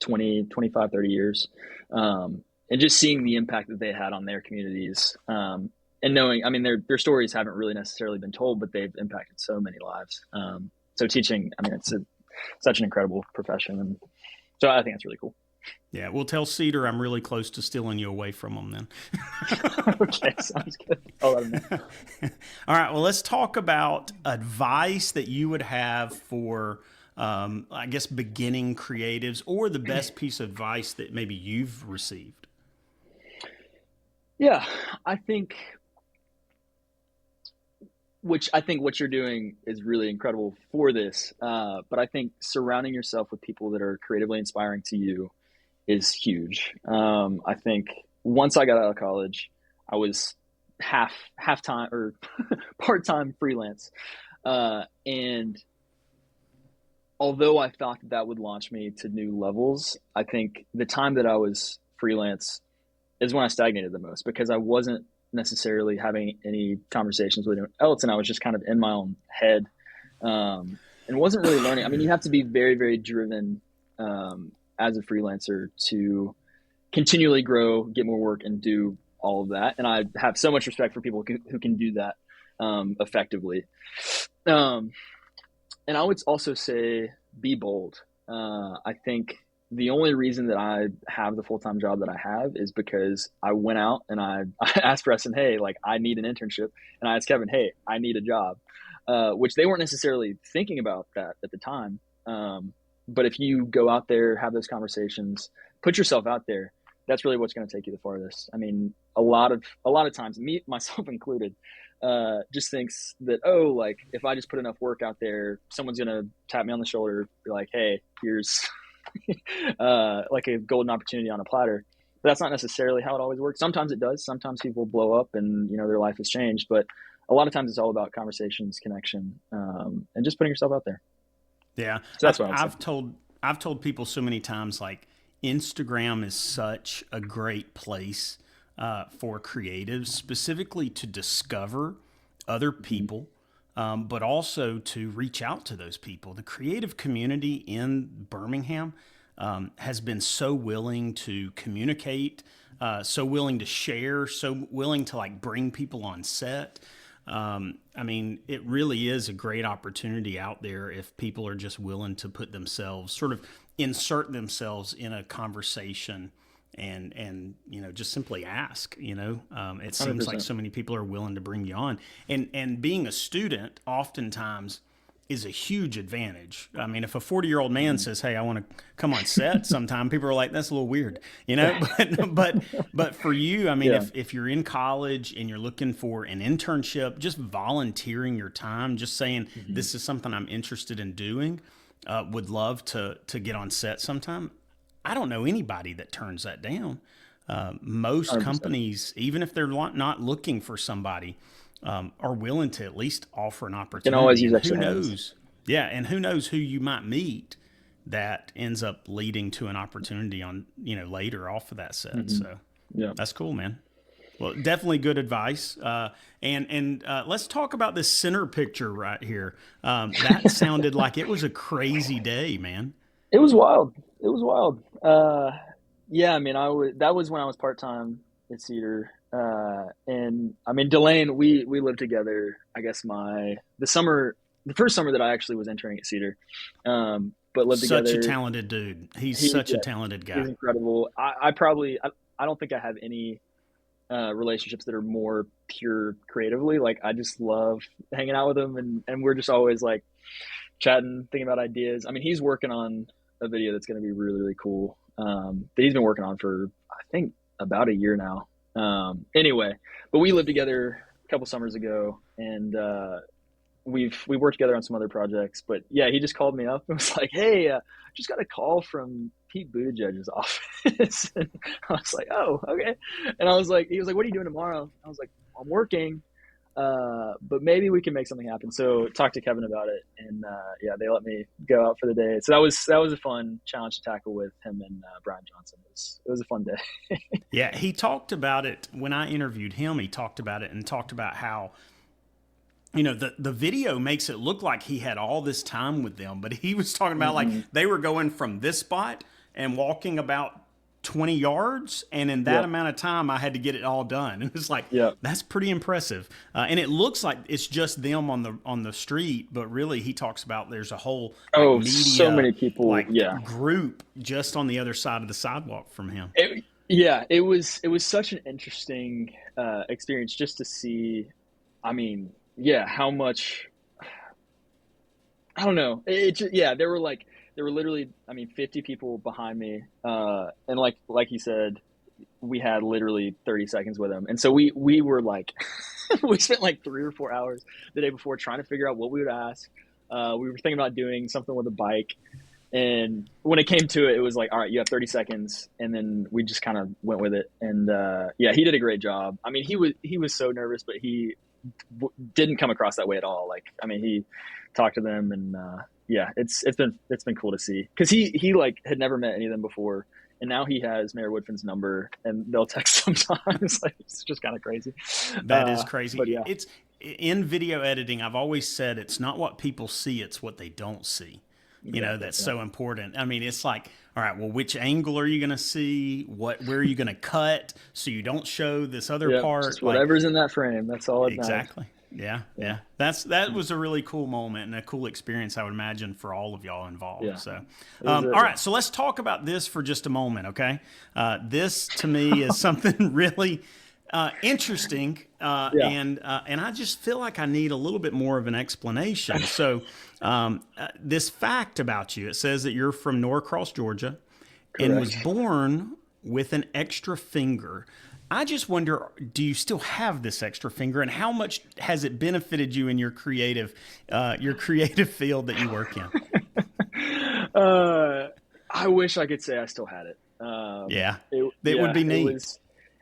20, 25, 30 years. And just seeing the impact that they had on their communities, and knowing, I mean, their stories haven't really necessarily been told, but they've impacted so many lives. So teaching, I mean, it's such an incredible profession. And so I think that's really cool. Yeah, we'll tell Cedar I'm really close to stealing you away from them then. Okay, sounds good. I'll let him know. All right, well, let's talk about advice that you would have for, I guess, beginning creatives, or the best piece of advice that maybe you've received. Yeah, I think what you're doing is really incredible for this. But I think surrounding yourself with people that are creatively inspiring to you is huge. I think once I got out of college, I was half time or part-time freelance. And although I thought that would launch me to new levels, I think the time that I was freelance is when I stagnated the most, because I wasn't necessarily having any conversations with anyone else, and I was just kind of in my own head, and wasn't really learning. I mean, you have to be very, very driven as a freelancer to continually grow, get more work, and do all of that. And I have so much respect for people who can do that effectively. And I would also say be bold. I think the only reason that I have the full-time job that I have is because I went out and I asked Preston, hey, like I need an internship. And I asked Kevin, hey, I need a job, which they weren't necessarily thinking about that at the time. But if you go out there, have those conversations, put yourself out there, that's really what's going to take you the farthest. I mean, a lot of times, me, myself included, just thinks that, oh, like if I just put enough work out there, someone's going to tap me on the shoulder, be like, hey, here's like a golden opportunity on a platter. But that's not necessarily how it always works. Sometimes it does. Sometimes people blow up and, you know, their life has changed. But a lot of times it's all about conversations, connection, and just putting yourself out there. Yeah. So that's what I've told people so many times, like, Instagram is such a great place for creatives, specifically to discover other people, but also to reach out to those people. The creative community in Birmingham has been so willing to communicate, so willing to share, so willing to like bring people on set. I mean, it really is a great opportunity out there if people are just willing to put themselves, sort of insert themselves in a conversation and you know, just simply ask, you know. It seems 100%. like so many people are willing to bring you on. And being a student oftentimes is a huge advantage. I mean, if a 40-year-old man says, hey, I want to come on set sometime, people are like, that's a little weird, you know. But for you, I mean, Yeah. if you're in college and you're looking for an internship, just volunteering your time, just saying this is something I'm interested in doing, would love to get on set sometime. I don't know anybody that turns that down. Most 100%. companies, even if they're not looking for somebody, are willing to at least offer an Can always opportunity. use And who extra hands. knows? Yeah, and who knows who you might meet that ends up leading to an opportunity on, you know, later off of that set. So Yeah. that's cool, man. Well, definitely good advice. And let's talk about this center picture right here. That sounded like it was a crazy day, man. It was wild. It was wild. Yeah, I mean, that was when I was part-time at Cedar. And I mean, Delane, we lived together, I guess the first summer that I actually was interning at Cedar. But lived Such a together. talented dude. He's such a Yeah, talented he's guy. incredible. I don't think I have any relationships that are more pure creatively. Like I just love hanging out with him and we're just always like chatting, thinking about ideas. I mean, he's working on a video that's going to be really, really cool. That he's been working on for, I think, about a year now. Anyway, but we lived together a couple summers ago and, we worked together on some other projects, but yeah, he just called me up and was like, "Hey, just got a call from Pete Buttigieg's office." And I was like, "Oh, okay." And he was like, "What are you doing tomorrow?" I was like, "I'm working, but maybe we can make something happen." So talked to Kevin about it, and yeah, they let me go out for the day. So that was a fun challenge to tackle with him and Brian Johnson. It was a fun day. Yeah, he talked about it when I interviewed him. He talked about it and talked about how, you know, the video makes it look like he had all this time with them, but he was talking about like they were going from this spot and walking about 20 yards, and in that Yep. amount of time I had to get it all done. And it's like, Yep. that's pretty impressive. And it looks like it's just them on the street, but really he talks about there's a whole like Oh, so media many people. like Yeah. group just on the other side of the sidewalk from him. Yeah, it was such an interesting experience just to see. I mean, yeah, how much I don't know. Yeah, there were literally, I mean, 50 people behind me, and like you said, we had literally 30 seconds with him, and so we were like, we spent like 3 or 4 hours the day before trying to figure out what we would ask. We were thinking about doing something with a bike. And when it came to it, it was like, all right, you have 30 seconds. And then we just kind of went with it. And yeah, he did a great job. I mean, he was so nervous, but he didn't come across that way at all. Like, I mean, he talked to them and yeah, it's been cool to see. Cause he like had never met any of them before. And now he has Mayor Woodfin's number and they'll text sometimes. Like, it's just kind of crazy. That is crazy. But yeah. It's in video editing. I've always said it's not what people see, it's what they don't see. You know, that's so important. I mean, it's like, all right, well, which angle are you going to see? Where are you going to cut so you don't show this other part? Just whatever's in that frame. That's all it matters. Exactly. Yeah. That was a really cool moment and a cool experience, I would imagine, for all of y'all involved. Yeah. So, all right. So let's talk about this for just a moment, okay? This to me is something really interesting, and I just feel like I need a little bit more of an explanation. So, this fact about you, it says that you're from Norcross, Georgia, and was Correct. born with an extra finger. I just wonder, do you still have this extra finger, and how much has it benefited you in your creative field that you work in? I wish I could say I still had it. Yeah, it would be neat.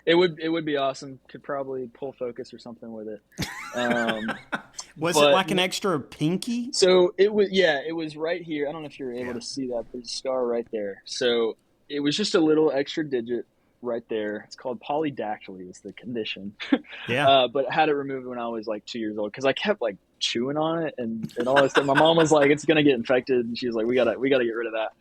It would be awesome. Could probably pull focus or something with it. Was it like an extra pinky? So it was right here. I don't know if you're able to see that. There's a scar right there. So it was just a little extra digit right there. It's called polydactyly is the condition. Yeah. But I had it removed when I was like 2 years old because I kept like chewing on it and all that stuff. My mom was like, it's gonna get infected, and she was like, we gotta get rid of that.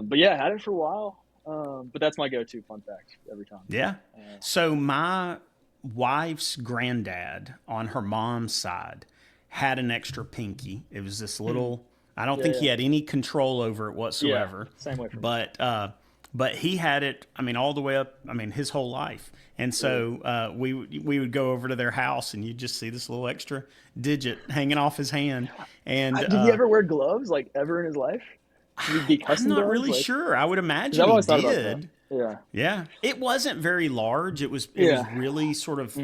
But yeah, I had it for a while. But that's my go-to fun fact every time. Yeah. So my wife's granddad on her mom's side had an extra pinky. It was this little. I don't think he had any control over it whatsoever. Yeah, same way for me. But he had it, I mean, all the way up, I mean, his whole life. And so we would go over to their house, and you'd just see this little extra digit hanging off his hand. And did he ever wear gloves, like, ever in his life? I'm not really sure. I would imagine he did. Yeah. It wasn't very large. It was really sort of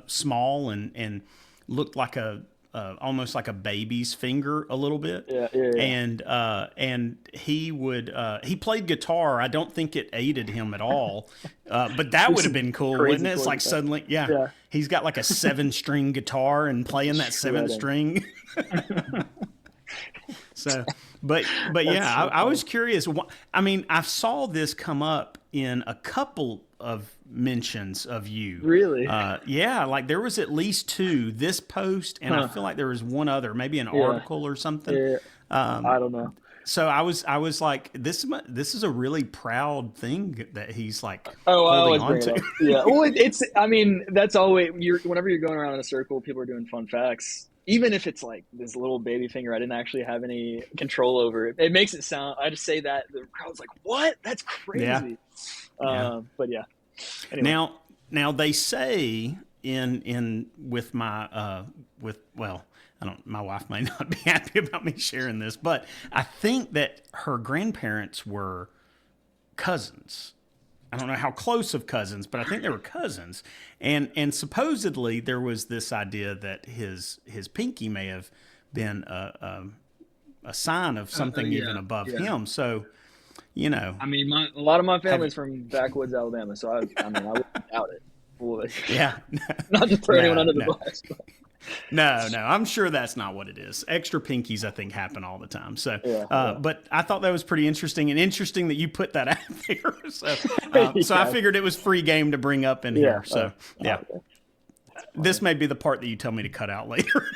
small and looked like almost like a baby's finger a little bit. Yeah. And he played guitar. I don't think it aided him at all. But that would have been cool, wouldn't it? It's like suddenly, he's got like a 7-string guitar and playing that 7th string. So, but yeah, so I was curious. I mean, I saw this come up in a couple of mentions of you. Really? Yeah, like there was at least 2. This post, and I feel like there was one other, maybe an article or something. Yeah. I don't know. So I was like, this is a really proud thing that he's like holding on to. Yeah. Well, it's. I mean, that's always whenever you're going around in a circle, people are doing fun facts. Even if it's like this little baby finger I didn't actually have any control over, it makes it sound. I just say that the crowd's like, "What? That's crazy." But yeah. Anyway. Now they say in with my my wife may not be happy about me sharing this, but I think that her grandparents were cousins. I don't know how close of cousins, but I think they were cousins. And supposedly there was this idea that his pinky may have been a sign of something even above him. So, you know. I mean, a lot of my family's from backwoods Alabama, so I wouldn't doubt it. Boy. Yeah. Not to throw anyone under the bus. But. No, I'm sure that's not what it is. Extra pinkies, I think, happen all the time. So, but I thought that was pretty interesting, and interesting that you put that out there. So I figured it was free game to bring up in here. So, this may be the part that you tell me to cut out later.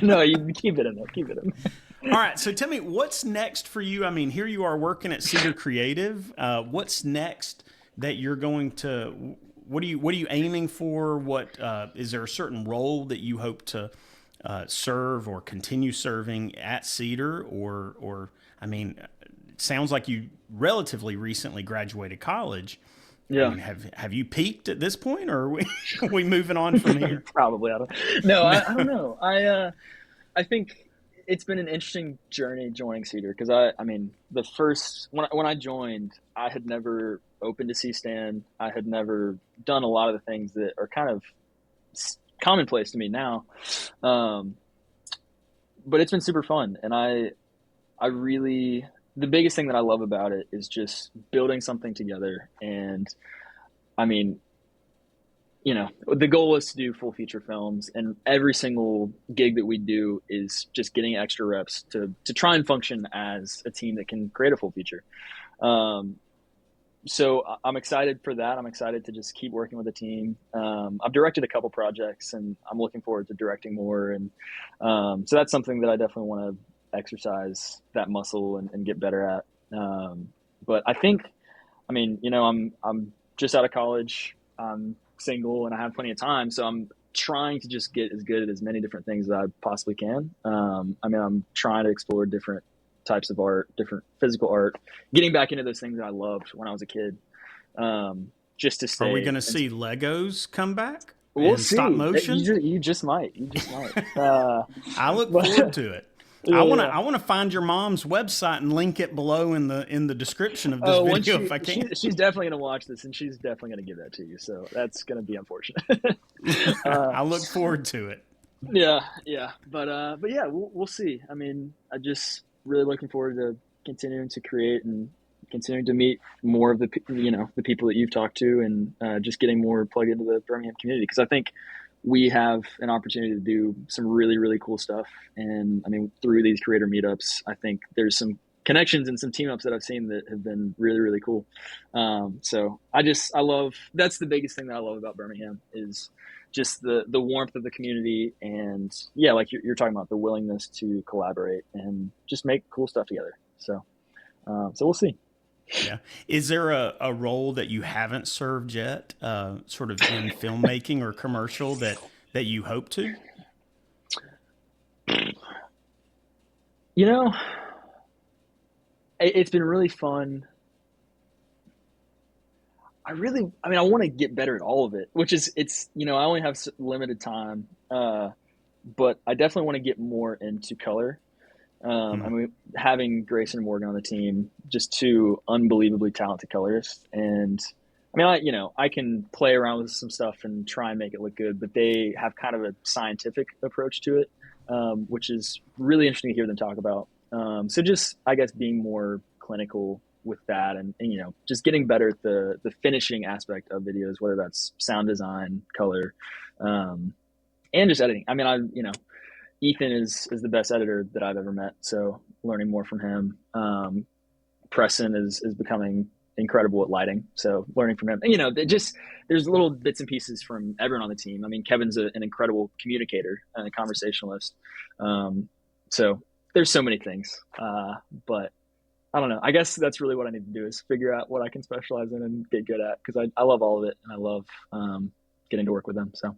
No, you keep it in there. Keep it in there. All right. So tell me, what's next for you? I mean, here you are working at Cedar Creative. What's next that you're going to? What are you aiming for? What is there a certain role that you hope to serve or continue serving at Cedar? Or I mean, it sounds like you relatively recently graduated college. Yeah. I mean, have you peaked at this point, or are we moving on from here? Probably. I don't know. I think it's been an interesting journey joining Cedar because I mean, the first when I joined, I had never opened a C-stand. I had never done a lot of the things that are kind of commonplace to me now. But it's been super fun. And I really, the biggest thing that I love about it is just building something together. And I mean, you know, the goal is to do full feature films, and every single gig that we do is just getting extra reps to try and function as a team that can create a full feature. So I'm excited for that. I'm excited to just keep working with the team. I've directed a couple projects, and I'm looking forward to directing more. And so that's something that I definitely want to exercise that muscle and get better at. But I think, I mean, you know, I'm just out of college. I'm single and I have plenty of time. So I'm trying to just get as good at as many different things as I possibly can. I mean, I'm trying to explore different types of art, different physical art, getting back into those things that I loved when I was a kid. Just to stay. Are we going to see Legos come back We'll in stop see. motion? You just might. You just might. I look forward to it. Yeah, I want to find your mom's website and link it below in the description of this video if I can. She's definitely going to watch this, and she's definitely going to give that to you. So that's going to be unfortunate. I look forward to it. Yeah. But yeah, we'll see. I mean, I just really looking forward to continuing to create and continuing to meet more of the people that you've talked to, and just getting more plugged into the Birmingham community, because I think we have an opportunity to do some really, really cool stuff. And I mean, through these creator meetups, I think there's some connections and some team ups that I've seen that have been really, really cool. So I love, that's the biggest thing that I love about Birmingham is just the warmth of the community. And yeah, like you're talking about, the willingness to collaborate and just make cool stuff together. So we'll see. Yeah. Is there a role that you haven't served yet, sort of in filmmaking or commercial that you hope to? You know, it's been really fun. I want to get better at all of it, which is, I only have limited time, but I definitely want to get more into color. I mean, having Grayson and Morgan on the team, just two unbelievably talented colorists. And I mean, I can play around with some stuff and try and make it look good, but they have kind of a scientific approach to it, which is really interesting to hear them talk about. So just, I guess, being more clinical with that, and just getting better at the finishing aspect of videos, whether that's sound design, color, and just editing. I mean, Ethan is the best editor that I've ever met, so learning more from him. Preston is becoming incredible at lighting, so learning from him. And, there's little bits and pieces from everyone on the team. I mean, Kevin's an incredible communicator and a conversationalist. So there's so many things, but I don't know. I guess that's really what I need to do, is figure out what I can specialize in and get good at, because I love all of it, and I love getting to work with them. So.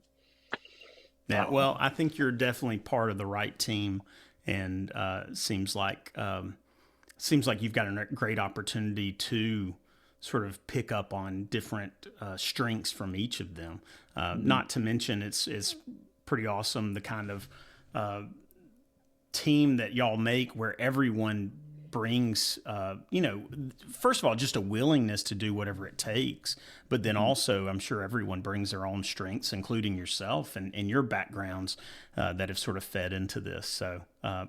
Yeah, well, I think you're definitely part of the right team, and seems like you've got a great opportunity to sort of pick up on different strengths from each of them. Not to mention, it's pretty awesome the kind of team that y'all make, where everyone brings, first of all, just a willingness to do whatever it takes, but then also I'm sure everyone brings their own strengths, including yourself and your backgrounds that have sort of fed into this. So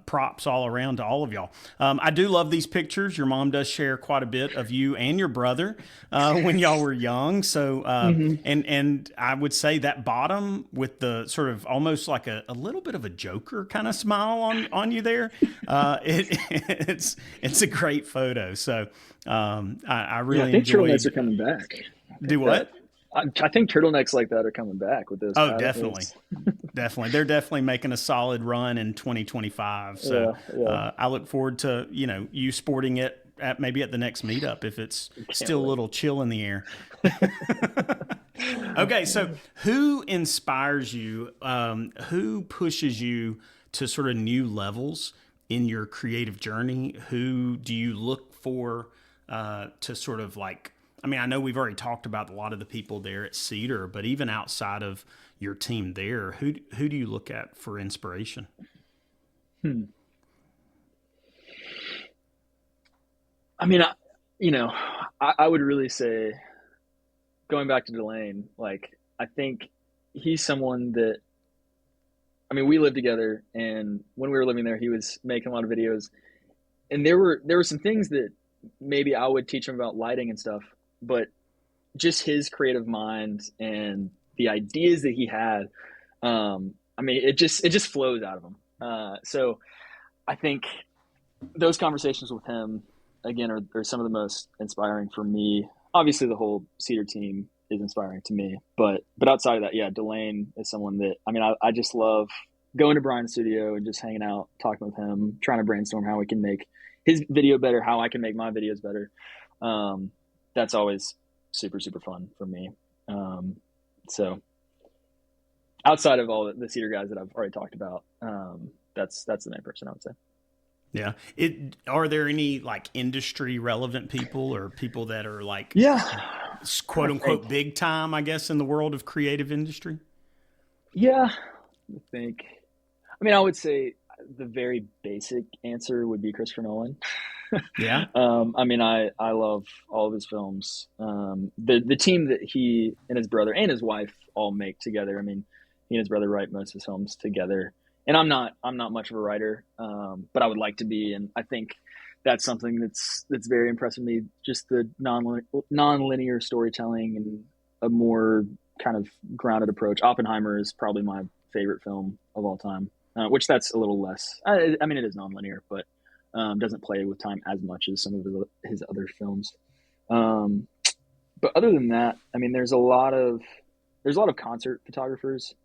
props all around to all of y'all. I do love these pictures. Your mom does share quite a bit of you and your brother when y'all were young. So, and I would say that bottom with the sort of almost like a little bit of a Joker kind of smile on you there. It's a great photo. So I really enjoyed. Turtlenecks are coming back. Do what? I think turtlenecks like that are coming back with those. Oh, definitely. Definitely. They're definitely making a solid run in 2025. So I look forward to, you sporting it maybe at the next meetup, if it's still a little chill in the air. Okay. So who inspires you? Who pushes you to sort of new levels in your creative journey? Who do you look for to sort of like, I mean, I know we've already talked about a lot of the people there at Cedar, but even outside of your team there, who do you look at for inspiration? I mean, I would really say, going back to Delane, like, I think he's someone that, I mean, we lived together, and when we were living there, he was making a lot of videos, and there were some things that maybe I would teach him about lighting and stuff, but just his creative mind and the ideas that he had, I mean, it just flows out of him. So I think those conversations with him, again, are some of the most inspiring for me. Obviously, the whole Cedar team is inspiring to me, but outside of that, yeah, Delane is someone that, I mean, I just love going to Brian's studio and just hanging out, talking with him, trying to brainstorm how we can make his video better, how I can make my videos better. That's always super, super fun for me. So outside of all the Cedar guys that I've already talked about, that's the main person I would say. Yeah. Are there any like industry relevant people or people that are like, yeah, quote unquote, big time, I guess, in the world of creative industry? Yeah, I think. I mean, I would say the very basic answer would be Christopher Nolan. Yeah. I mean, I love all of his films. The team that he and his brother and his wife all make together. I mean, he and his brother write most of his films together. And I'm not much of a writer, but I would like to be. And I think that's something that's very impressive to me. Just the non-linear storytelling and a more kind of grounded approach. Oppenheimer is probably my favorite film of all time, which that's a little less. I mean, it is non-linear, but doesn't play with time as much as some of his other films. But other than that, I mean, there's a lot of concert photographers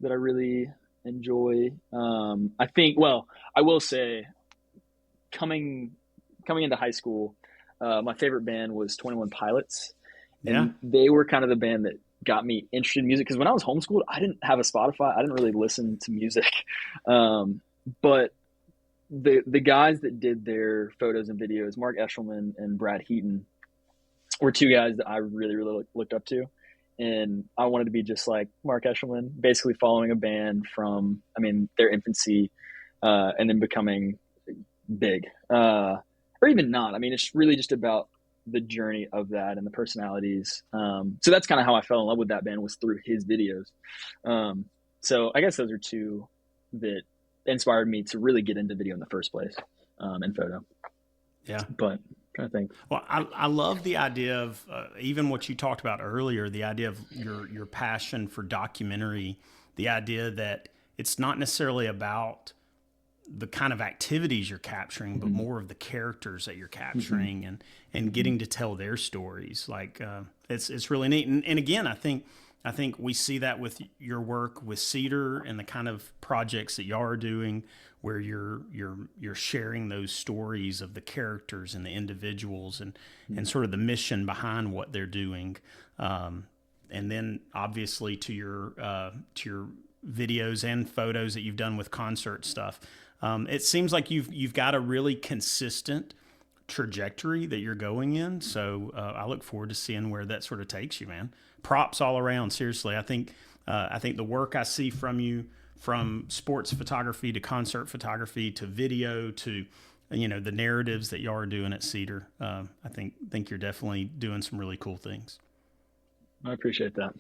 that I really enjoy. I think, well, I will say, coming into high school, my favorite band was 21 Pilots, and they were kind of the band that got me interested in music, because when I was homeschooled, I didn't have a Spotify. I didn't really listen to music, but the guys that did their photos and videos, Mark Eshelman and Brad Heaton, were two guys that I really looked up to. And I wanted to be just like Mark Eshelman, basically following a band from, I mean, their infancy, and then becoming big, or even not. I mean, it's really just about the journey of that and the personalities. So that's kind of how I fell in love with that band, was through his videos. So I guess those are two that inspired me to really get into video in the first place, and photo. Yeah. But I think. Well, I love the idea of even what you talked about earlier, the idea of your passion for documentary, the idea that it's not necessarily about the kind of activities you're capturing, but more of the characters that you're capturing and getting to tell their stories. Like, it's really neat. And again, I think we see that with your work with Cedar and the kind of projects that y'all are doing, where you're sharing those stories of the characters and the individuals and sort of the mission behind what they're doing. And then obviously to your videos and photos that you've done with concert stuff. It seems like you've got a really consistent trajectory that you're going in. So I look forward to seeing where that sort of takes you, man. Props all around. Seriously, I think the work I see from you, from sports photography to concert photography to video to, the narratives that y'all are doing at Cedar, I think you're definitely doing some really cool things. I appreciate that.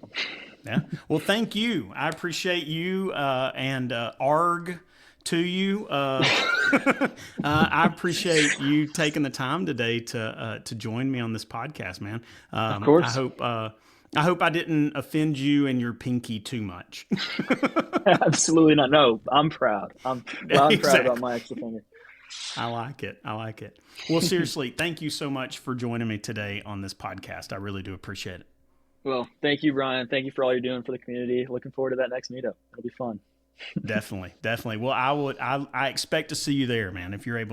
Yeah. Well, thank you. I appreciate you, and ARG to you. I appreciate you taking the time today to join me on this podcast, man. Of course. I hope I didn't offend you and your pinky too much. Absolutely not. No, I'm proud. I'm proud about my extra finger. I like it. Well, seriously, thank you so much for joining me today on this podcast. I really do appreciate it. Well, thank you, Brian. Thank you for all you're doing for the community. Looking forward to that next meetup. It'll be fun. Definitely. Well, I expect to see you there, man, if you're able